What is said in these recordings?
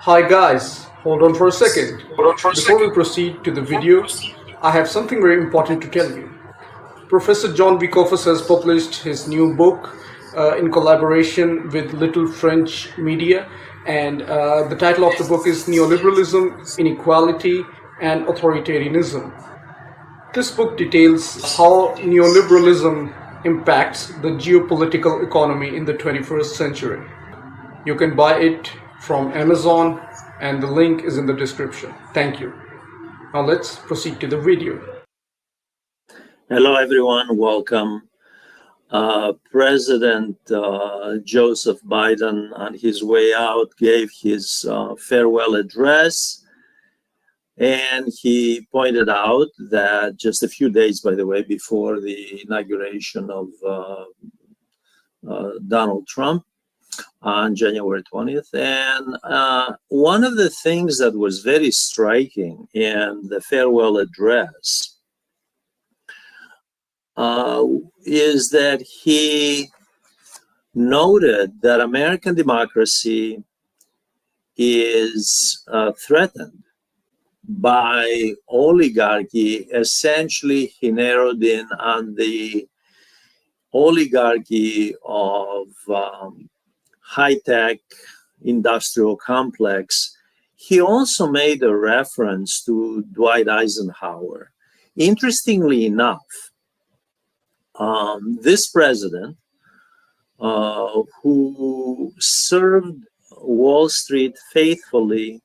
Hi guys, hold on for a second. Before we proceed to the video, I have something very important to tell you. Professor Jon V. Kofas has published his new book in collaboration with Little French Media, and the title of the book is Neoliberalism, Inequality, and Authoritarianism. This book details how neoliberalism impacts the geopolitical economy in the 21st century. You can buy it from Amazon, and the link is in the description. Thank you. Now let's proceed to the video. Hello, everyone. Welcome. President Joseph Biden, on his way out, gave his farewell address, and he pointed out that just a few days, by the way, before the inauguration of Donald Trump on January 20th. And one of the things that was very striking in the farewell address is that he noted that American democracy is threatened by oligarchy. Essentially, he narrowed in on the oligarchy of high-tech industrial complex. He also made a reference to Dwight Eisenhower. Interestingly enough, this president, who served Wall Street faithfully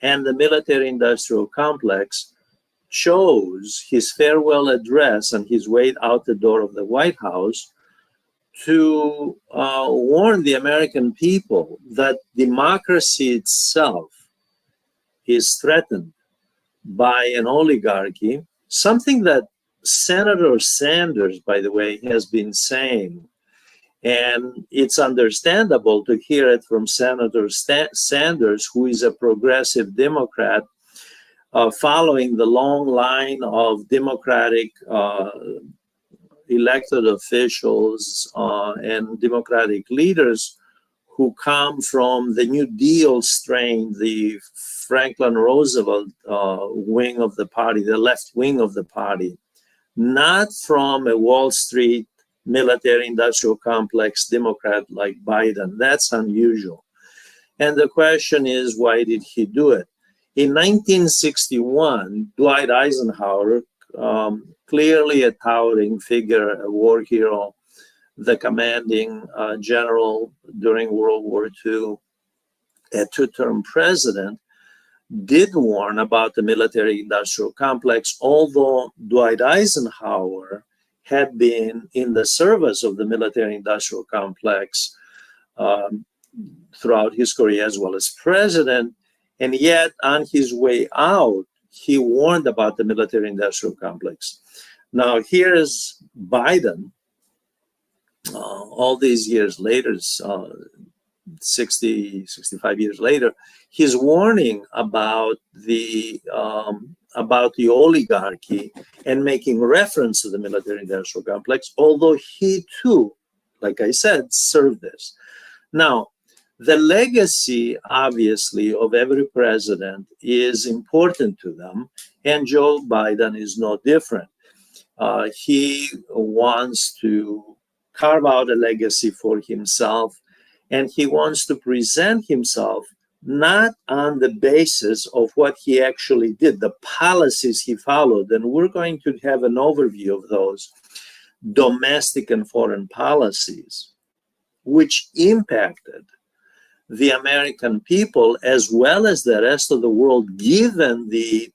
and the military-industrial complex, chose his farewell address on his way out the door of the White House to warn the American people that democracy itself is threatened by an oligarchy, something that Senator Sanders, by the way, has been saying. And it's understandable to hear it from Senator Sanders, who is a progressive Democrat, following the long line of Democratic elected officials and Democratic leaders who come from the New Deal strain, the Franklin Roosevelt wing of the party, the left wing of the party, not from a Wall Street military industrial complex Democrat like Biden. That's unusual. And the question is, why did he do it? In 1961, Dwight Eisenhower, clearly a towering figure, a war hero, the commanding general during World War II, a two-term president, did warn about the military-industrial complex, although Dwight Eisenhower had been in the service of the military-industrial complex throughout his career as well as president, and yet on his way out, he warned about the military-industrial complex. Now, here's Biden, all these years later, 65 years later, he's warning about the oligarchy and making reference to the military-industrial complex, although he too, like I said, served this. Now, the legacy, obviously, of every president is important to them, and Joe Biden is no different. He wants to carve out a legacy for himself, and he wants to present himself not on the basis of what he actually did, the policies he followed, and we're going to have an overview of those domestic and foreign policies, which impacted the American people as well as the rest of the world, given the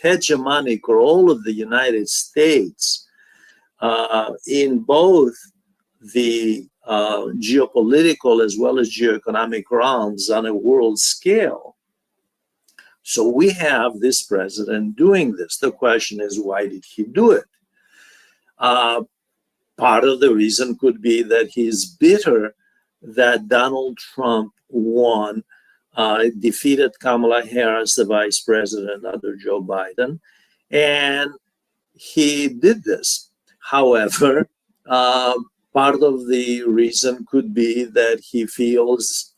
hegemonic role of the United States in both the geopolitical as well as geoeconomic realms on a world scale. So we have this president doing this. The question is, why did he do it? Part of the reason could be that he's bitter that Donald Trump won, defeated Kamala Harris, the vice president under Joe Biden, and he did this. However, Part of the reason could be that he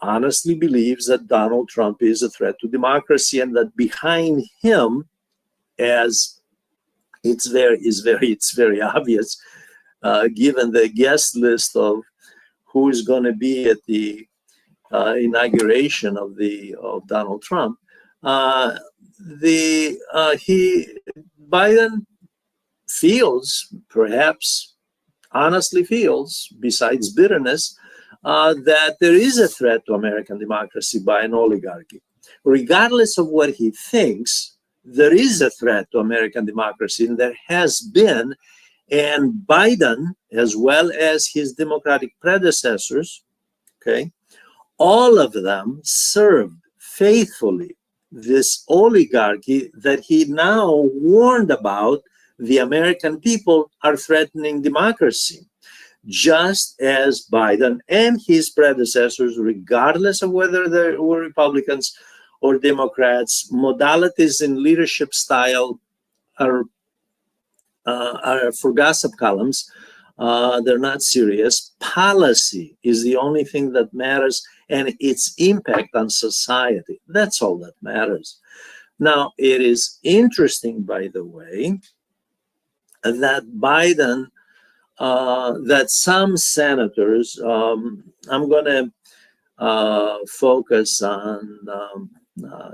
honestly believes that Donald Trump is a threat to democracy, and that behind him, as it's very obvious, given the guest list of who is going to be at the inauguration of Donald Trump, Biden honestly feels, besides bitterness, that there is a threat to American democracy by an oligarchy. Regardless of what he thinks, there is a threat to American democracy, and there has been. And Biden, as well as his Democratic predecessors, okay, all of them served faithfully this oligarchy that he now warned about. The American people are threatening democracy, just as Biden and his predecessors, regardless of whether they were Republicans or Democrats, modalities in leadership style are for gossip columns. They're not serious. Policy is the only thing that matters, and its impact on society. That's all that matters. Now, it is interesting, by the way, that that some senators, I'm going to focus on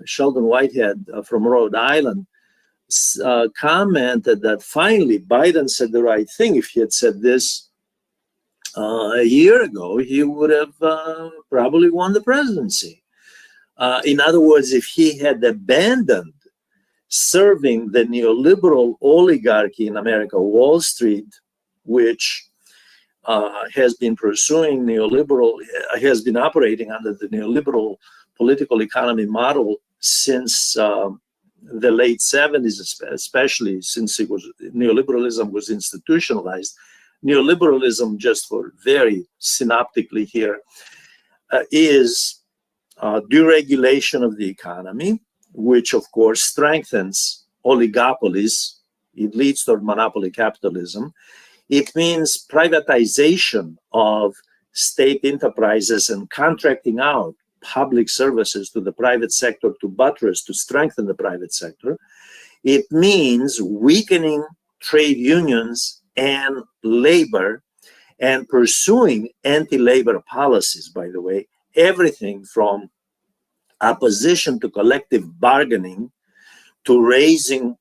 Sheldon Whitehead from Rhode Island, commented that finally Biden said the right thing. If he had said this a year ago, he would have probably won the presidency. In other words, if he had abandoned serving the neoliberal oligarchy in America, Wall Street, which has been operating under the neoliberal political economy model since the late 70s, especially since neoliberalism was institutionalized. Neoliberalism, just for very synoptically here, is deregulation of the economy, which of course strengthens oligopolies. It leads toward monopoly capitalism. It means privatization of state enterprises and contracting out public services to the private sector to strengthen the private sector. It means weakening trade unions and labor and pursuing anti-labor policies, by the way, everything from opposition to collective bargaining to raising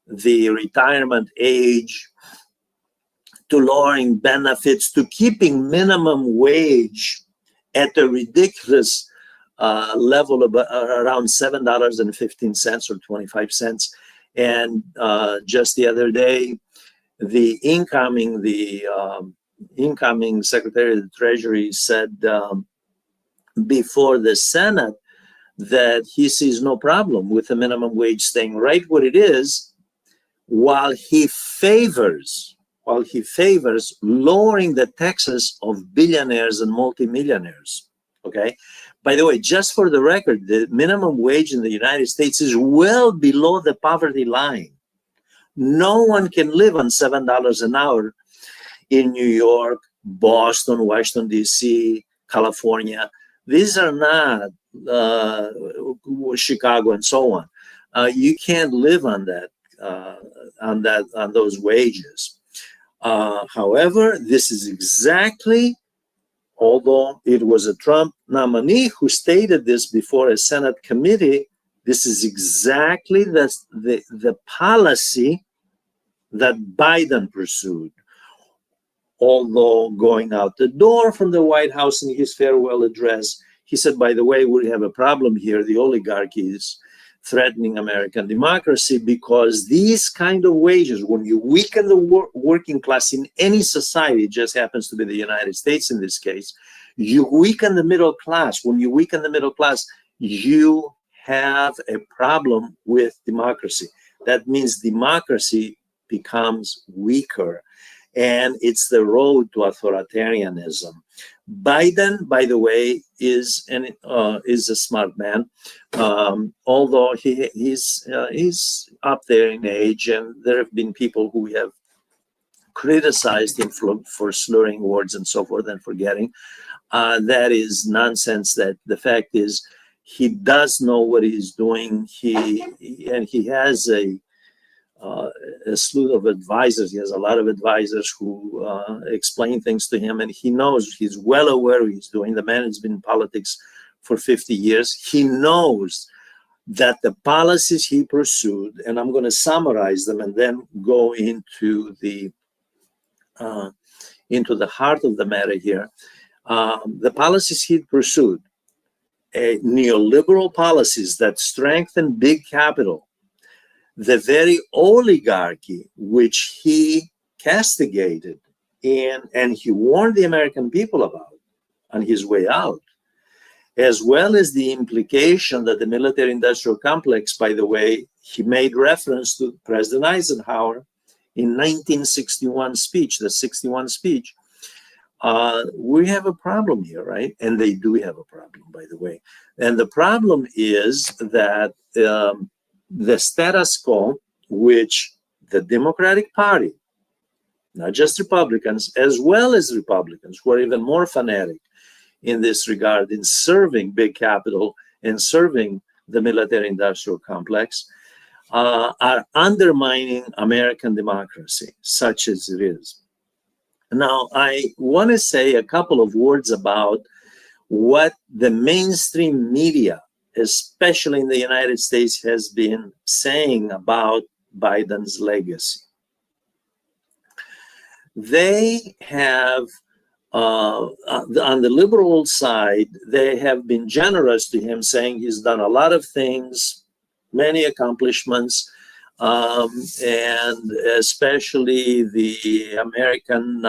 the retirement age to lowering benefits to keeping minimum wage at a ridiculous level of around $7.15 or 25 cents. And just the other day, the incoming Secretary of the Treasury said before the Senate that he sees no problem with the minimum wage staying right where it is, while he favors lowering the taxes of billionaires and multimillionaires. Okay. By the way, just for the record, the minimum wage in the United States is well below the poverty line. No one can live on $7 an hour in New York, Boston, Washington, D.C., California. These are not Chicago and so on. You can't live on those wages. However, this is exactly, although it was a Trump nominee who stated this before a Senate committee, this is exactly the policy that Biden pursued. Although going out the door from the White House in his farewell address, he said, by the way, we have a problem here. The oligarchy is threatening American democracy because these kind of wages, when you weaken the working class in any society, it just happens to be the United States in this case, you weaken the middle class. When you weaken the middle class, you have a problem with democracy. That means democracy becomes weaker, and it's the road to authoritarianism. Biden, by the way, is a smart man, although he's up there in age, and there have been people who have criticized him for slurring words and so forth and forgetting. That is nonsense. That the fact is, he does know what he's doing. He has a slew of advisors. He has a lot of advisors who explain things to him, and he knows, he's well aware what he's doing. The man has been in politics for 50 years. He knows that the policies he pursued, and I'm going to summarize them and then go into the heart of the matter here. The policies he pursued, neoliberal policies that strengthen big capital, the very oligarchy which he castigated and he warned the American people about on his way out, as well as the implication that the military-industrial complex, by the way, he made reference to President Eisenhower in 1961 speech, the 61 speech. We have a problem here, right? And they do have a problem, by the way. And the problem is that the status quo, which the Democratic Party, not just Republicans, as well as Republicans, who are even more fanatic in this regard, in serving big capital and serving the military-industrial complex, are undermining American democracy, such as it is. Now, I want to say a couple of words about what the mainstream media, especially in the United States, has been saying about Biden's legacy. They have, on the liberal side, they have been generous to him, saying he's done a lot of things, many accomplishments, and especially the American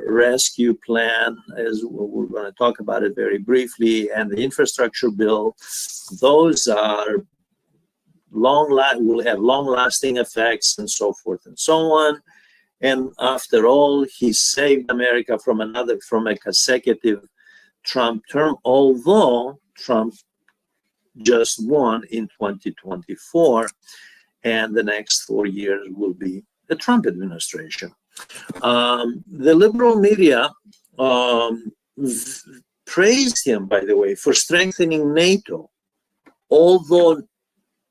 rescue plan, as we're going to talk about it very briefly, and the infrastructure bill. Those are will have long-lasting effects and so forth and so on. And after all, he saved America from a consecutive Trump term, although Trump just won in 2024, and the next 4 years will be the Trump administration. The liberal media praised him, by the way, for strengthening NATO, although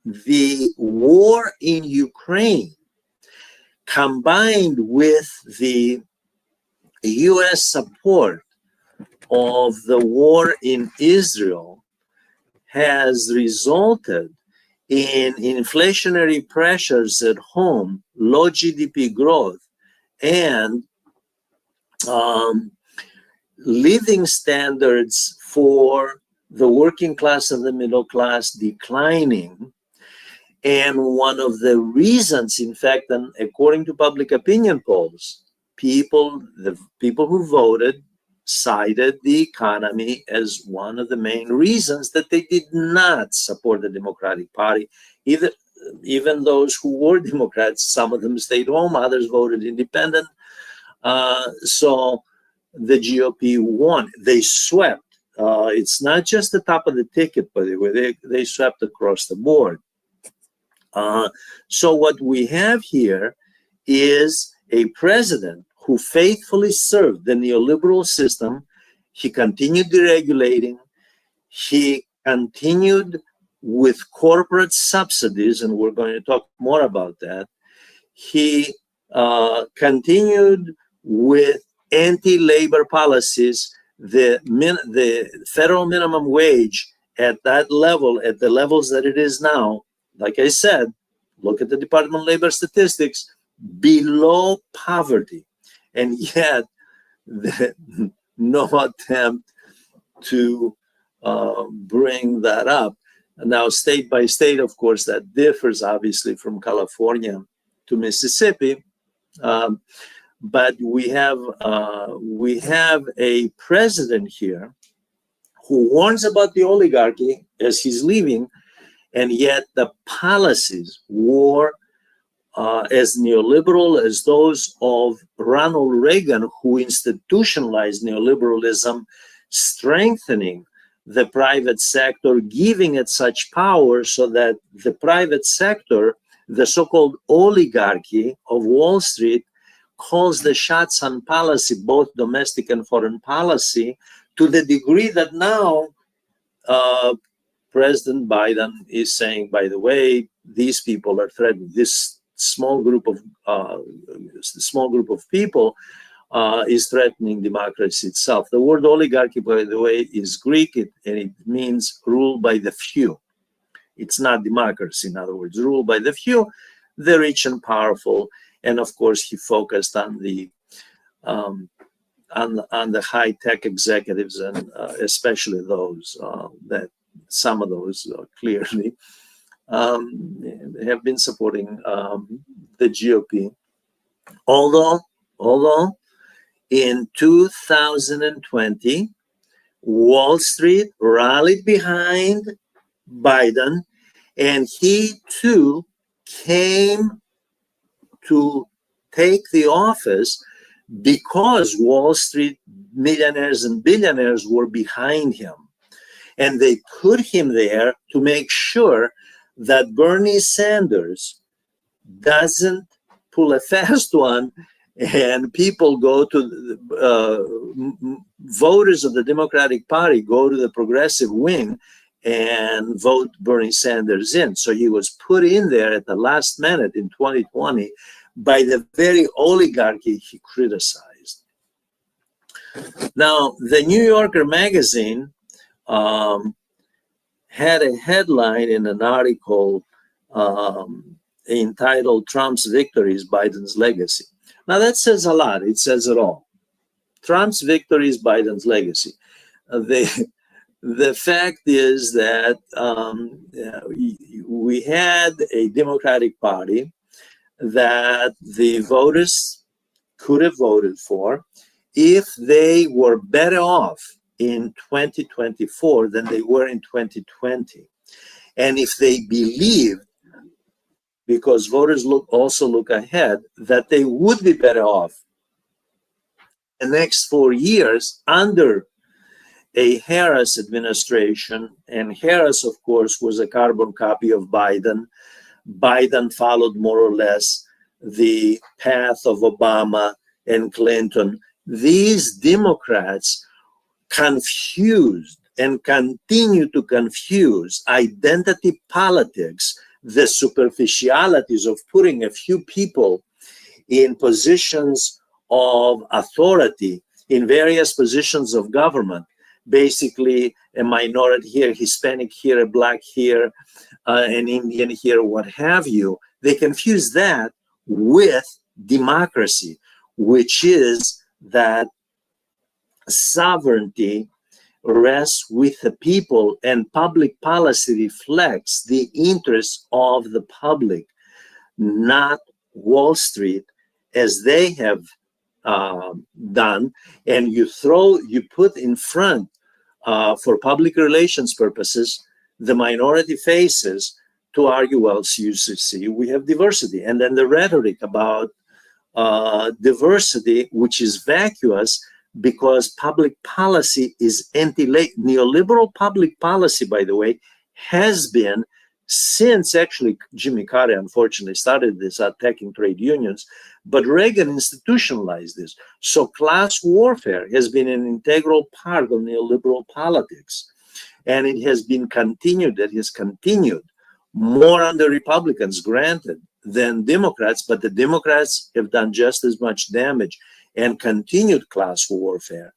the war in Ukraine, combined with the U.S. support of the war in Israel, has resulted in inflationary pressures at home, low GDP growth, and living standards for the working class and the middle class declining. And one of the reasons, in fact, and according to public opinion polls, the people who voted cited the economy as one of the main reasons that they did not support the Democratic Party. Even those who were Democrats, some of them stayed home, others voted independent. So the GOP won. They swept. It's not just the top of the ticket, by the way. They swept across the board. So what we have here is a president who faithfully served the neoliberal system. He continued deregulating. He continued with corporate subsidies, and we're going to talk more about that. He continued with anti-labor policies. The federal minimum wage at that level, at the levels that it is now, like I said, look at the Department of Labor statistics, below poverty. And yet, no attempt to bring that up. Now, state by state, of course, that differs obviously from California to Mississippi. But we have a president here who warns about the oligarchy as he's leaving, and yet the policies were as neoliberal as those of Ronald Reagan, who institutionalized neoliberalism, strengthening the private sector, giving it such power so that the private sector the so-called oligarchy of Wall Street calls the shots on policy, both domestic and foreign policy, to the degree that now President Biden is saying, by the way, these people are threatening. This small group of people is threatening democracy itself. The word oligarchy, by the way, is Greek, and it means rule by the few. It's not democracy, in other words, rule by the few, the rich and powerful. And of course, he focused on the high-tech executives, and especially those that some of those clearly have been supporting the GOP. Although in 2020, Wall Street rallied behind Biden, and he too came to take the office because Wall Street millionaires and billionaires were behind him. And they put him there to make sure that Bernie Sanders doesn't pull a fast one and people go to voters of the Democratic Party go to the progressive wing and vote Bernie Sanders in. So he was put in there at the last minute in 2020 by the very oligarchy he criticized. Now, the New Yorker magazine had a headline in an article entitled "Trump's Victory is Biden's Legacy." Now that says a lot. It says it all. Trump's victory is Biden's legacy. The fact is that we had a Democratic Party that the voters could have voted for if they were better off in 2024 than they were in 2020. And if they believed, because voters also look ahead, that they would be better off the next 4 years under a Harris administration. And Harris, of course, was a carbon copy of Biden. Biden followed more or less the path of Obama and Clinton. These Democrats confused and continue to confuse identity politics, the superficialities of putting a few people in positions of authority, in various positions of government, basically a minority here, Hispanic here, a black here, an Indian here, what have you. They confuse that with democracy, which is that sovereignty rests with the people and public policy reflects the interests of the public, not Wall Street, as they have done. And you put in front for public relations purposes the minority faces to argue, well, you see, we have diversity. And then the rhetoric about diversity, which is vacuous, because public policy is neoliberal public policy, by the way, has been since actually Jimmy Carter, unfortunately, started this attacking trade unions, but Reagan institutionalized this. So class warfare has been an integral part of neoliberal politics. And it has been continued, more under Republicans, granted, than Democrats, but the Democrats have done just as much damage and continued class warfare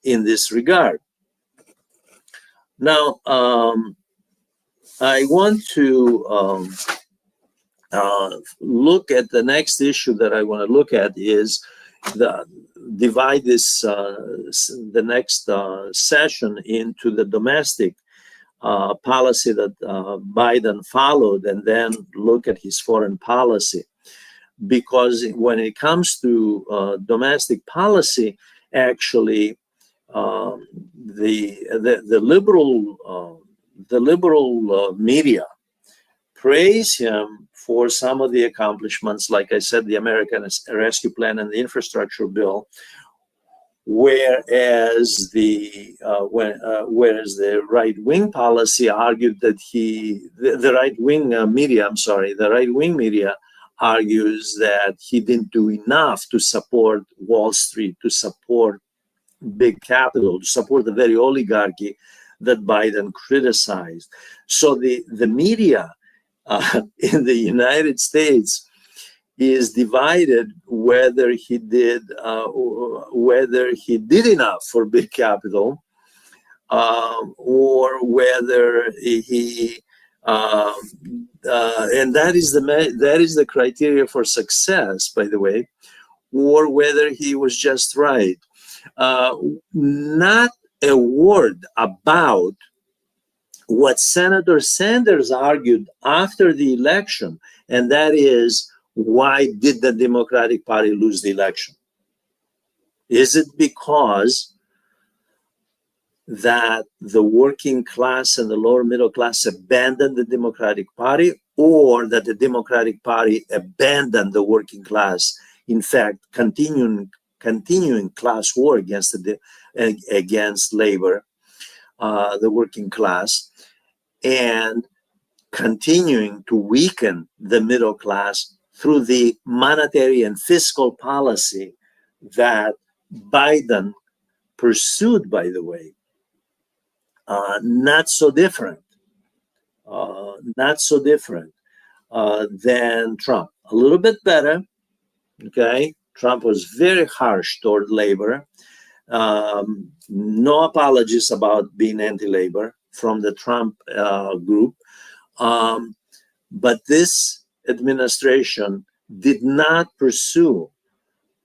in this regard. Now, I want to look at the next issue that I want to look at is divide this the next session into the domestic policy that Biden followed, and then look at his foreign policy. Because when it comes to domestic policy, actually, the liberal media praise him for some of the accomplishments, like I said, the American Rescue Plan and the infrastructure bill, whereas the right-wing policy argued that the right-wing media, I'm sorry, the right-wing media argues that he didn't do enough to support Wall Street, to support big capital, to support the very oligarchy that Biden criticized. So the media in the United States is divided whether he did enough for big capital, or whether he and that is the criteria for success, by the way, or whether he was just right. Not a word about what Senator Sanders argued after the election, and that is, why did the Democratic Party lose the election? Is it because that the working class and the lower middle class abandoned the Democratic Party, or that the Democratic Party abandoned the working class, in fact, continuing class war against labor, the working class, and continuing to weaken the middle class through the monetary and fiscal policy that Biden pursued, by the way. Not so different than Trump. A little bit better, okay? Trump was very harsh toward labor. No apologies about being anti-labor from the Trump group. But this administration did not pursue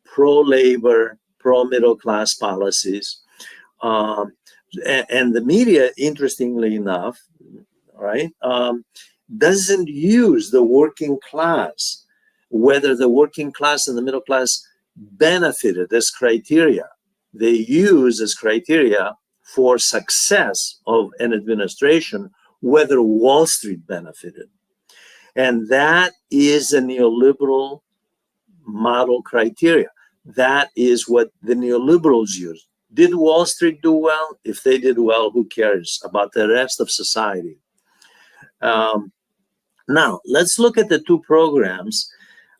pro-labor, pro-middle class policies. And the media, interestingly enough, right, doesn't use the working class, whether the working class and the middle class benefited as criteria. They use as criteria for success of an administration whether Wall Street benefited. And that is a neoliberal model criteria. That is what the neoliberals use. Did Wall Street do well? If they did well, who cares about the rest of society? Now, let's look at the two programs.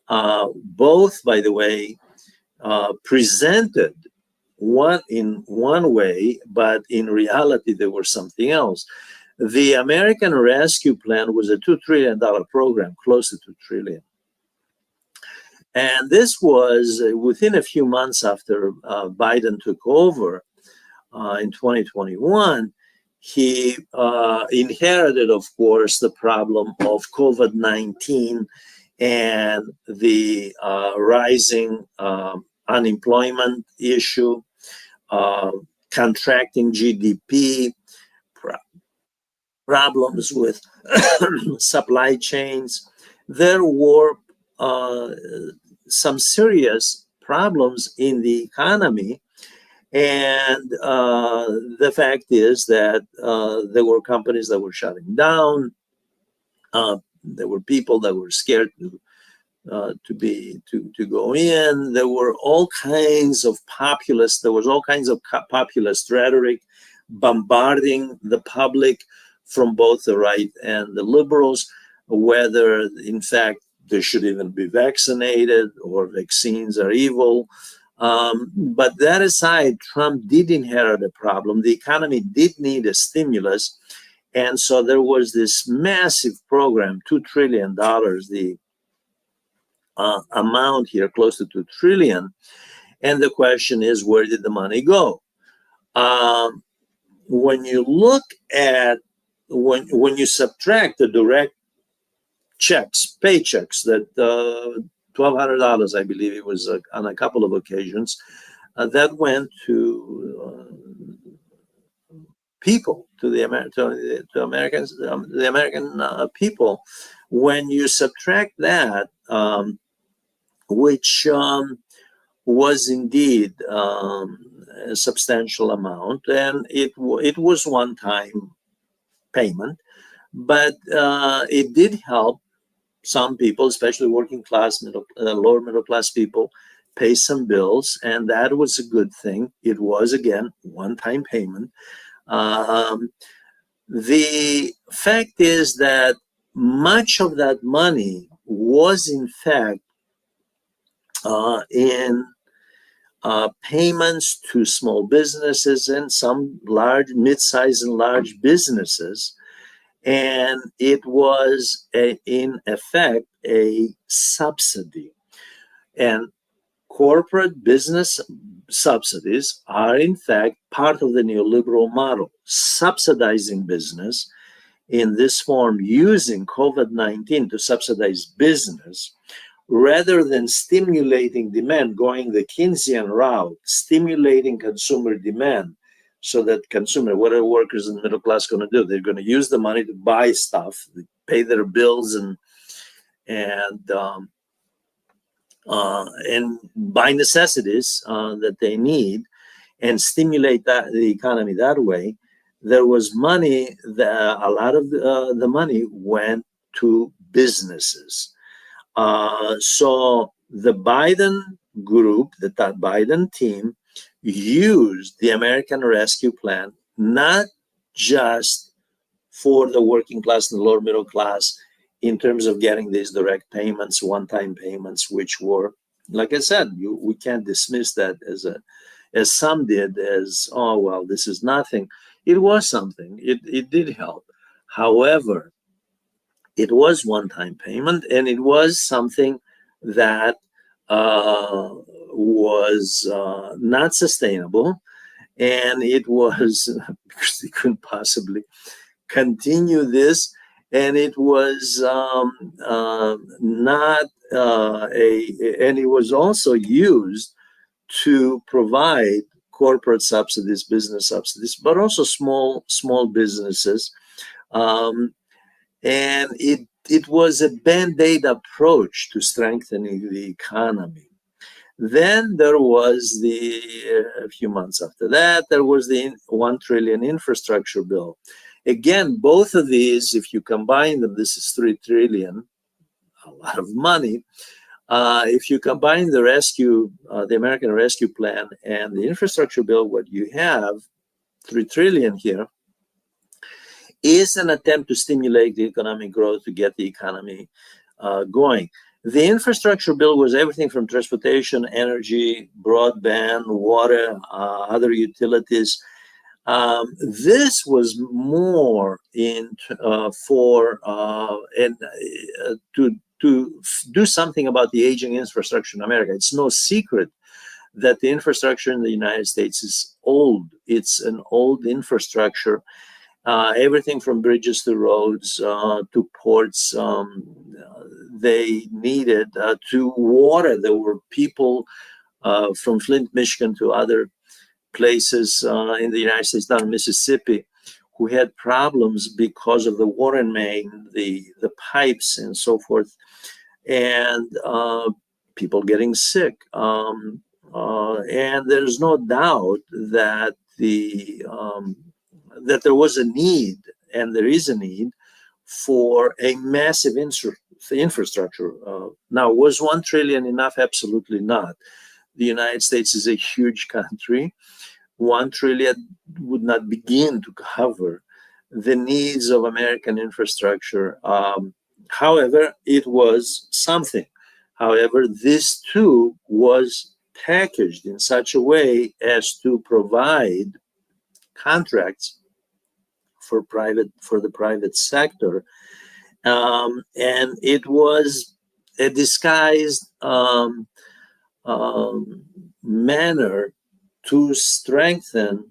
Both, by the way, presented one in one way, but in reality, they were something else. The American Rescue Plan was a $2 trillion program, close to $2 trillion. And this was within a few months after Biden took over in 2021. He inherited, of course, the problem of COVID-19 and the rising unemployment issue, contracting GDP, problems with supply chains. There were some serious problems in the economy. And the fact is that there were companies that were shutting down. There were people that were scared to go in. There were all kinds of populist. There was all kinds of populist rhetoric bombarding the public from both the right and the liberals, whether in fact they should even be vaccinated or vaccines are evil. But that aside, Trump did inherit a problem. The economy did need a stimulus. And so there was this massive program, $2 trillion, the amount here, close to $2 trillion. And the question is, where did the money go? When you look at, when you subtract the direct checks, paychecks, that $1,200, I believe it was on a couple of occasions, that went to people, to the Americans, the American people. When you subtract that, which was indeed a substantial amount, and it was one-time payment, but it did help some people, especially working class, lower middle class people, pay some bills, and that was a good thing. It was, again, one-time payment. The fact is that much of that money was, in fact, in payments to small businesses and some large, mid-sized and large businesses. And it was, in effect, a subsidy. And corporate business subsidies are, in fact, part of the neoliberal model, subsidizing business in this form, using COVID-19 to subsidize business, rather than stimulating demand, going the Keynesian route, stimulating consumer demand, so that consumer, what are workers in the middle class going to do? They're going to use the money to buy stuff, pay their bills, and buy necessities that they need, and stimulate the economy that way. There was money, a lot of the money went to businesses. So the Biden group, the Biden team, used the American Rescue Plan not just for the working class and the lower middle class in terms of getting these direct payments, one-time payments, which were, like I said, we can't dismiss that as some did, as, oh, well, this is nothing. It was something. It did help. However, it was one-time payment, and it was something that was not sustainable, and it was because they couldn't possibly continue this, and it was not and it was also used to provide corporate subsidies, business subsidies, but also small businesses. And it was a band-aid approach to strengthening the economy. Then there was a few months after that, there was the $1 trillion infrastructure bill. Again, both of these, if you combine them, this is $3 trillion, a lot of money. If you combine the American Rescue Plan and the infrastructure bill, what you have, $3 trillion here, is an attempt to stimulate the economic growth, to get the economy going. The infrastructure bill was everything from transportation, energy, broadband, water, other utilities. This was more to do something about the aging infrastructure in America. It's no secret that the infrastructure in the United States is old. It's an old infrastructure. Everything from bridges to roads to ports they needed, to water. There were people from Flint, Michigan to other places in the United States, down in Mississippi, who had problems because of the water main, the pipes and so forth, and people getting sick. And there's no doubt that that there was a need, and there is a need, for a massive infrastructure. Now, was $1 trillion enough? Absolutely not. The United States is a huge country. $1 trillion would not begin to cover the needs of American infrastructure. However, it was something. However, this too was packaged in such a way as to provide contracts for the private sector, and it was a disguised manner to strengthen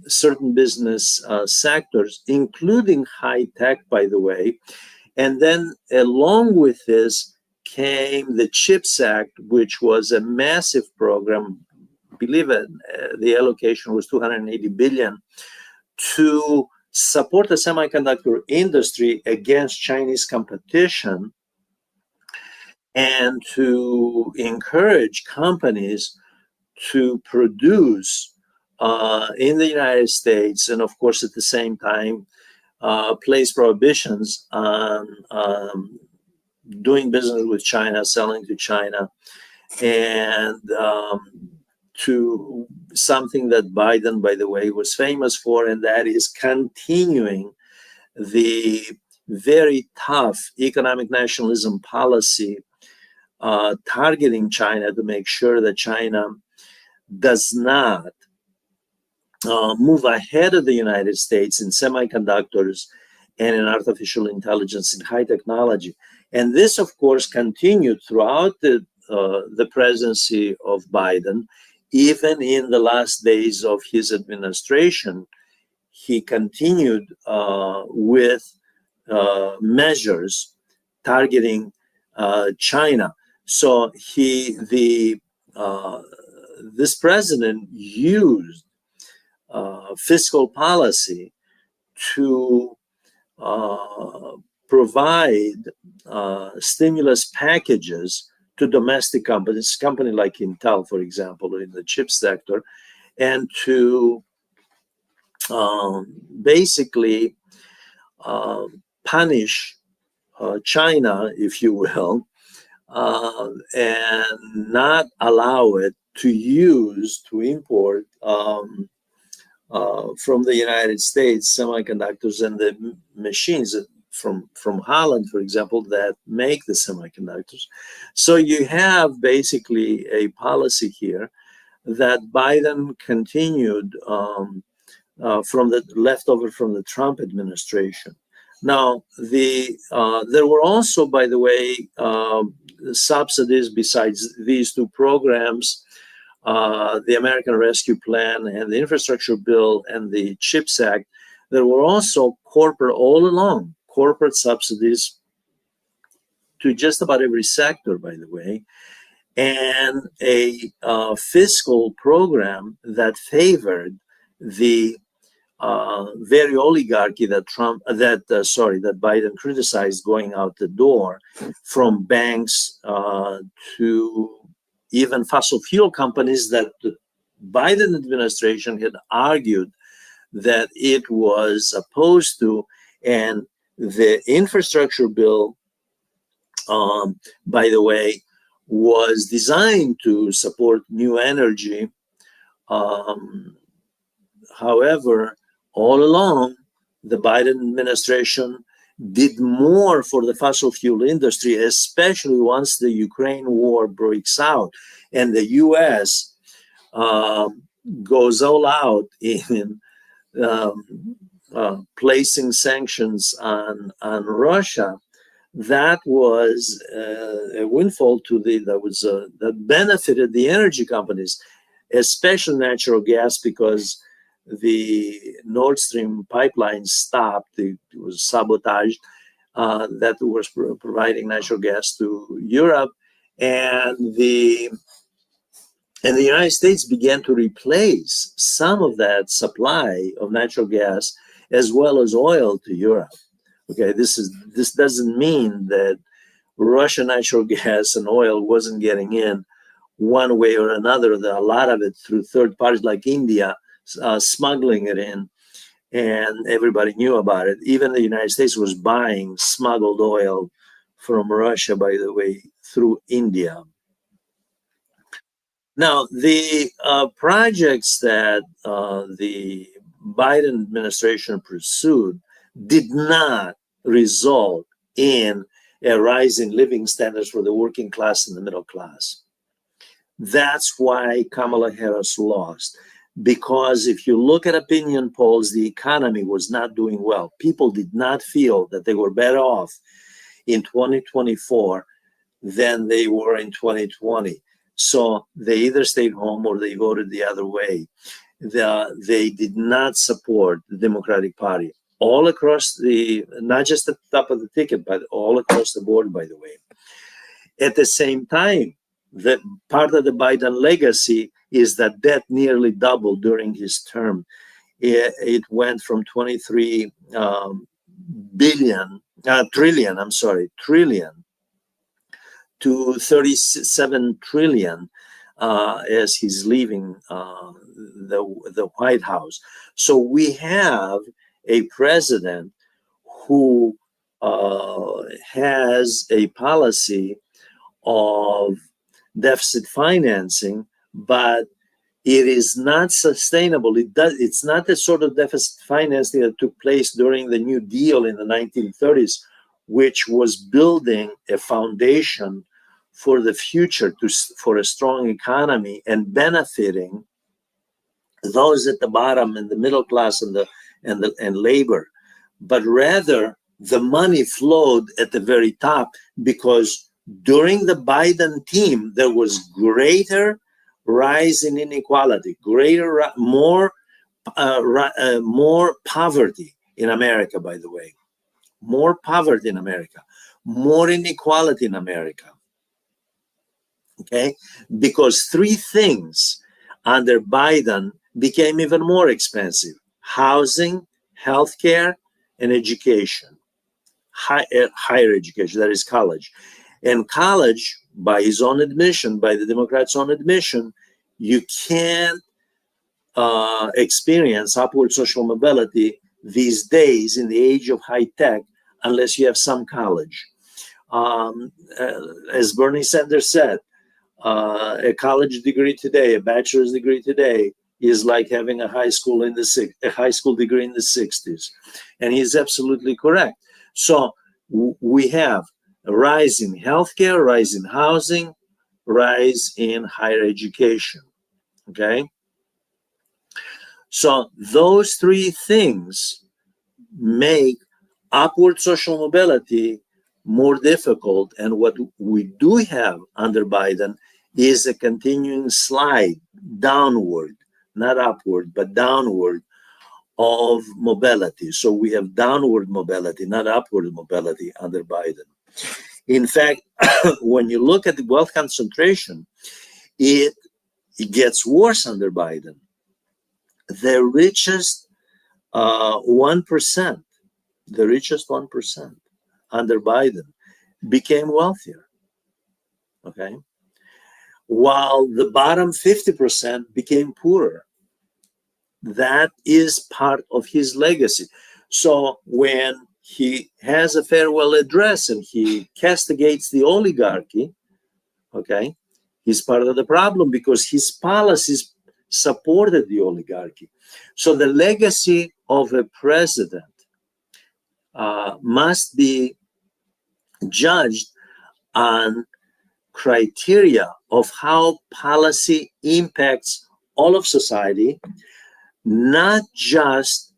certain business sectors, including high tech, by the way. And then along with this came the CHIPS Act, which was a massive program. I believe the allocation was $280 billion to support the semiconductor industry against Chinese competition, and to encourage companies to produce in the United States, and of course at the same time place prohibitions on doing business with China, selling to China, and to something that Biden, by the way, was famous for, and that is continuing the very tough economic nationalism policy targeting China to make sure that China does not move ahead of the United States in semiconductors and in artificial intelligence and high technology. And this, of course, continued throughout the presidency of Biden. Even in the last days of his administration, he continued with measures targeting China. So this president used fiscal policy to provide stimulus packages to domestic companies, company like Intel, for example, in the chip sector, and to basically punish China, if you will, and not allow it to import from the United States semiconductors and the machines from Holland, for example, that make the semiconductors. So you have basically a policy here that Biden continued from the leftover from the Trump administration. Now, there were also, by the way, subsidies besides these two programs, the American Rescue Plan and the Infrastructure Bill and the CHIPS Act. There were also corporate subsidies to just about every sector, by the way, and a fiscal program that favored the very oligarchy that Biden criticized going out the door, from banks to even fossil fuel companies that the Biden administration had argued that it was opposed to. And the infrastructure bill, by the way, was designed to support new energy. However, all along, the Biden administration did more for the fossil fuel industry, especially once the Ukraine war breaks out and the U.S. Goes all out in placing sanctions on Russia. That was a windfall that benefited the energy companies, especially natural gas, because the Nord Stream pipeline stopped. It was sabotaged. That was providing natural gas to Europe, and the United States began to replace some of that supply of natural gas as well as oil to Europe. Okay, this doesn't mean that Russian natural gas and oil wasn't getting in one way or another. A lot of it through third parties like India, smuggling it in, and everybody knew about it. Even the United States was buying smuggled oil from Russia, by the way, through India. Now, the projects that the Biden administration pursued did not result in a rise in living standards for the working class and the middle class. That's why Kamala Harris lost. Because if you look at opinion polls, the economy was not doing well. People did not feel that they were better off in 2024 than they were in 2020. So they either stayed home or they voted the other way. They did not support the Democratic Party all across not just at the top of the ticket, but all across the board, by the way. At the same time, the part of the Biden legacy is that debt nearly doubled during his term. It went from 23 trillion to 37 trillion as he's leaving the White House. So we have a president who has a policy of deficit financing, but it is not sustainable. It's not the sort of deficit financing that took place during the New Deal in the 1930s, which was building a foundation for the future, for a strong economy and benefiting those at the bottom and the middle class and labor. But rather, the money flowed at the very top because during the Biden team, there was greater rise in inequality, more poverty in America, by the way, more poverty in America, more inequality in America. Okay, because three things under Biden became even more expensive: housing, healthcare, and education, higher education, that is college. And college, by his own admission, by the Democrats' own admission, you can't experience upward social mobility these days in the age of high tech unless you have some college. As Bernie Sanders said, a college degree today, a bachelor's degree today, is like having a high school degree in the 60s. And he's absolutely correct. So we have a rise in healthcare, rise in housing, rise in higher education. Okay? So those three things make upward social mobility more difficult. And what we do have under Biden is a continuing slide downward, not upward, but downward of mobility. So we have downward mobility, not upward mobility under Biden. In fact, when you look at the wealth concentration, it gets worse under Biden. The richest 1%, the richest 1% under Biden became wealthier, okay? While the bottom 50% became poorer. That is part of his legacy. So when he has a farewell address and he castigates the oligarchy, okay, he's part of the problem because his policies supported the oligarchy. So the legacy of a president must be judged on criteria of how policy impacts all of society, not just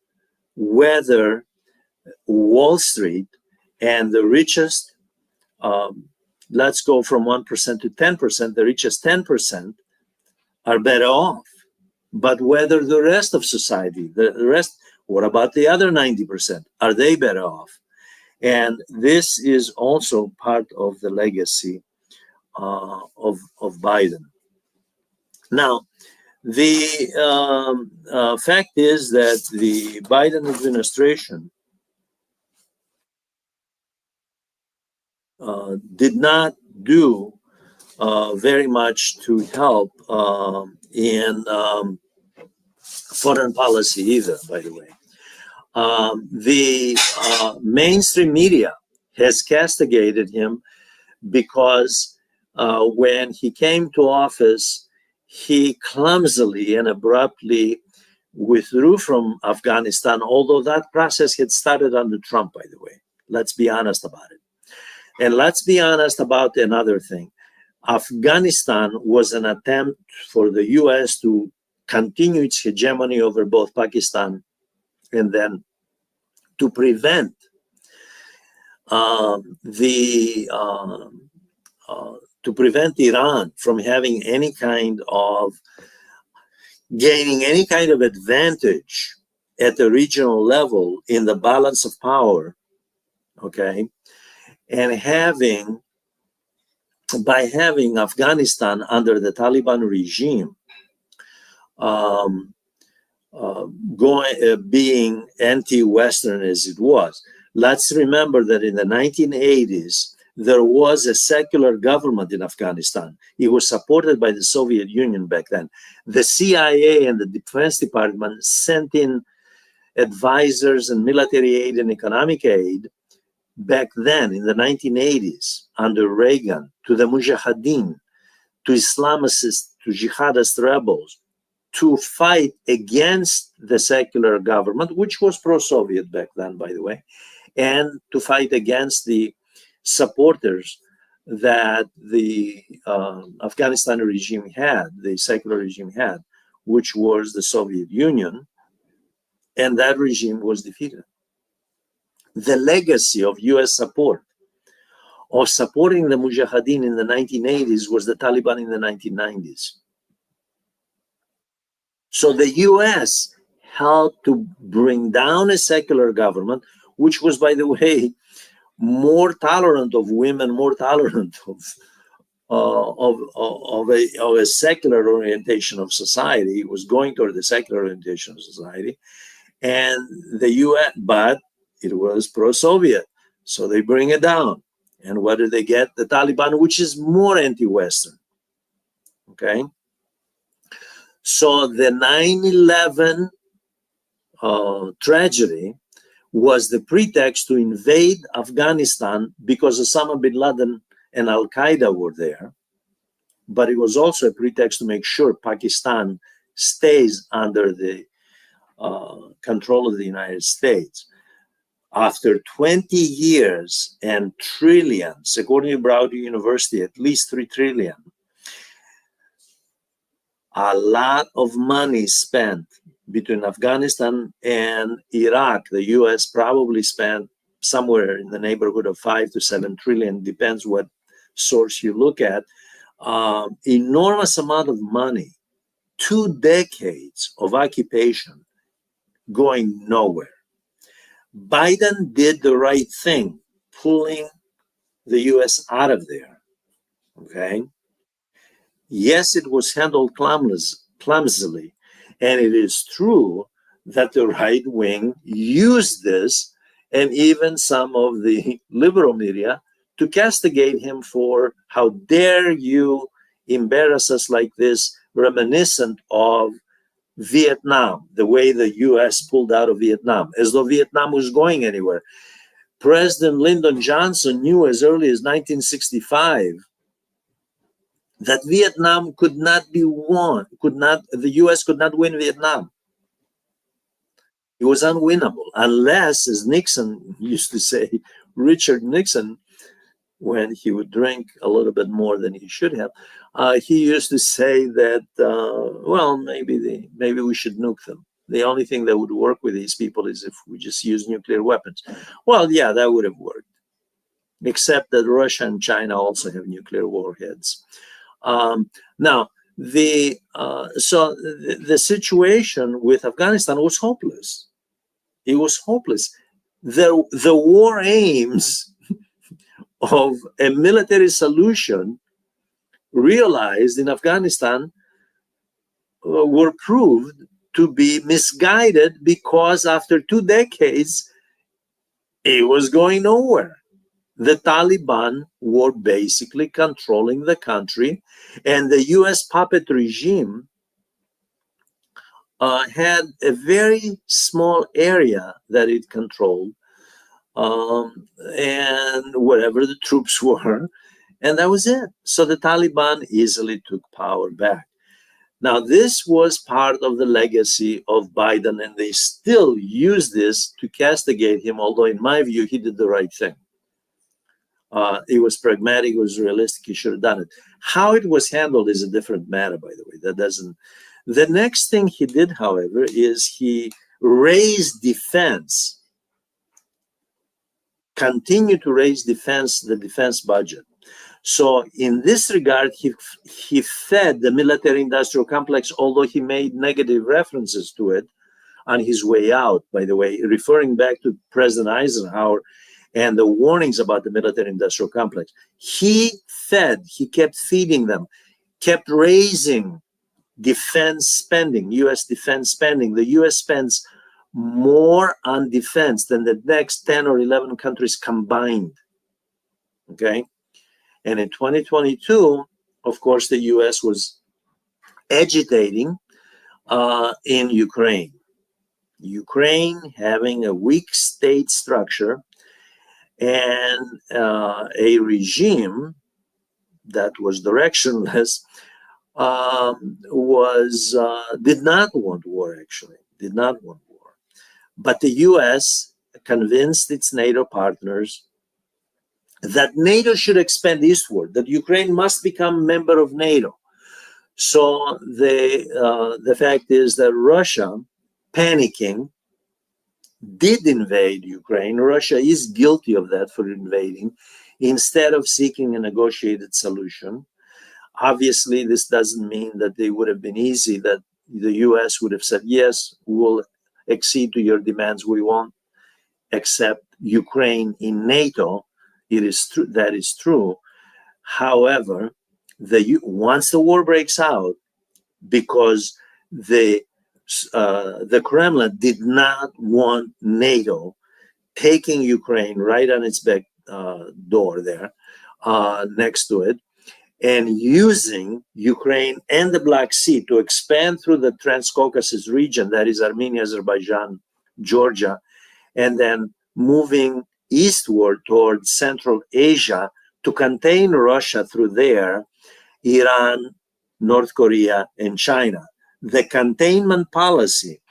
whether Wall Street and the richest, let's go from 1% to 10%, the richest 10% are better off, but whether the rest of society, what about the other 90%? Are they better off? And this is also part of the legacy of Biden. Now, the fact is that the Biden administration did not do very much to help in foreign policy either, by the way. The mainstream media has castigated him because when he came to office, he clumsily and abruptly withdrew from Afghanistan, although that process had started under Trump, by the way. Let's be honest about it. And let's be honest about another thing. Afghanistan was an attempt for the US to continue its hegemony over both Pakistan and then to prevent Iran from having any kind of gaining any kind of advantage at the regional level in the balance of power, okay, and by having Afghanistan under the Taliban regime being anti-Western as it was. Let's remember that in the 1980s, there was a secular government in Afghanistan. It was supported by the Soviet Union back then. The CIA and the Defense Department sent in advisors and military aid and economic aid back then in the 1980s under Reagan to the Mujahideen to Islamicists, to jihadist rebels, to fight against the secular government, which was pro-Soviet back then, by the way, and to fight against the supporters that the Afghanistan regime had, the secular regime had, which was the Soviet Union, and that regime was defeated. The legacy of US support, of supporting the Mujahideen in the 1980s, was the Taliban in the 1990s. So the US helped to bring down a secular government, which was, by the way, more tolerant of women, more tolerant of a secular orientation of society. It was going toward the secular orientation of society. And the UN, but it was pro-Soviet. So they bring it down. And what do they get? The Taliban, which is more anti-Western. Okay? So the 9/11 tragedy was the pretext to invade Afghanistan because Osama bin Laden and Al-Qaeda were there. But it was also a pretext to make sure Pakistan stays under the control of the United States. After 20 years and trillions, according to Brown University, at least 3 trillion, a lot of money spent between Afghanistan and Iraq. The US probably spent somewhere in the neighborhood of 5 to 7 trillion, depends what source you look at. Enormous amount of money, 2 decades of occupation going nowhere. Biden did the right thing, pulling the US out of there. Okay. Yes, it was handled clumsily. And it is true that the right wing used this, and even some of the liberal media, to castigate him for how dare you embarrass us like this, reminiscent of Vietnam, the way the US pulled out of Vietnam, as though Vietnam was going anywhere. President Lyndon Johnson knew as early as 1965 that Vietnam could not be won, the US could not win Vietnam. It was unwinnable unless, as Nixon used to say, Richard Nixon, when he would drink a little bit more than he should have, he used to say that, well, maybe we should nuke them. The only thing that would work with these people is if we just use nuclear weapons. Well, yeah, that would have worked, except that Russia and China also have nuclear warheads. Now, the situation with Afghanistan was hopeless. It was hopeless. The war aims of a military solution realized in Afghanistan were proved to be misguided, because after 2 decades, it was going nowhere. The Taliban were basically controlling the country, and the US puppet regime had a very small area that it controlled, and wherever the troops were, and that was it. So the Taliban easily took power back. Now, this was part of the legacy of Biden, and they still use this to castigate him, although in my view, he did the right thing. It was pragmatic, it was realistic, he should have done it. How it was handled is a different matter, by the way. That doesn't. The next thing he did, however, is he raised defense, continued to raise the defense budget. So in this regard, he fed the military-industrial complex, although he made negative references to it on his way out, by the way, referring back to President Eisenhower and the warnings about the military-industrial complex. He kept feeding them, kept raising defense spending, U.S. defense spending. The U.S. spends more on defense than the next 10 or 11 countries combined, okay? And in 2022, of course, the U.S. was agitating in Ukraine. Ukraine having a weak state structure and a regime that was directionless, did not want war, actually, did not want war. But the US convinced its NATO partners that NATO should expand eastward, that Ukraine must become a member of NATO. So the fact is that Russia, panicking, did invade Ukraine. Russia is guilty of that, for invading, instead of seeking a negotiated solution. Obviously, this doesn't mean that they would have been easy, that the US would have said, yes, we'll accede to your demands. We won't accept Ukraine in NATO. It is true, that is true. However, once the war breaks out, because the Kremlin did not want NATO taking Ukraine right on its back door there, next to it, and using Ukraine and the Black Sea to expand through the Transcaucasus region, that is Armenia, Azerbaijan, Georgia, and then moving eastward towards Central Asia to contain Russia through there, Iran, North Korea, and China. The containment policy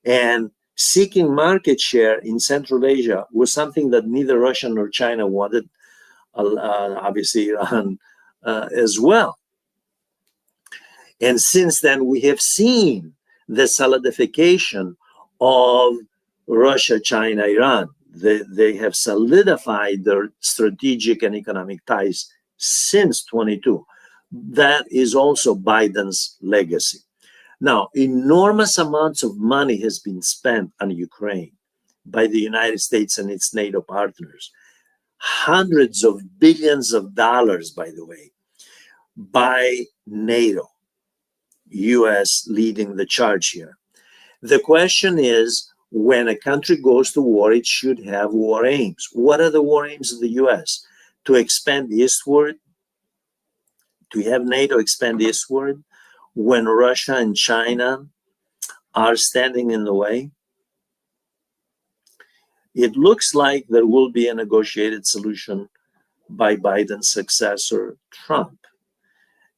and seeking market share in Central Asia was something that neither Russia nor China wanted, obviously Iran as well. And since then, we have seen the solidification of Russia, China, Iran. They have solidified their strategic and economic ties since 22. That is also Biden's legacy. Now, enormous amounts of money has been spent on Ukraine by the United States and its NATO partners. Hundreds of billions of dollars, by the way, by NATO, US leading the charge here. The question is, when a country goes to war, it should have war aims. What are the war aims of the US? To expand eastward, to have NATO expand eastward when Russia and China are standing in the way? It looks like there will be a negotiated solution by Biden's successor, Trump.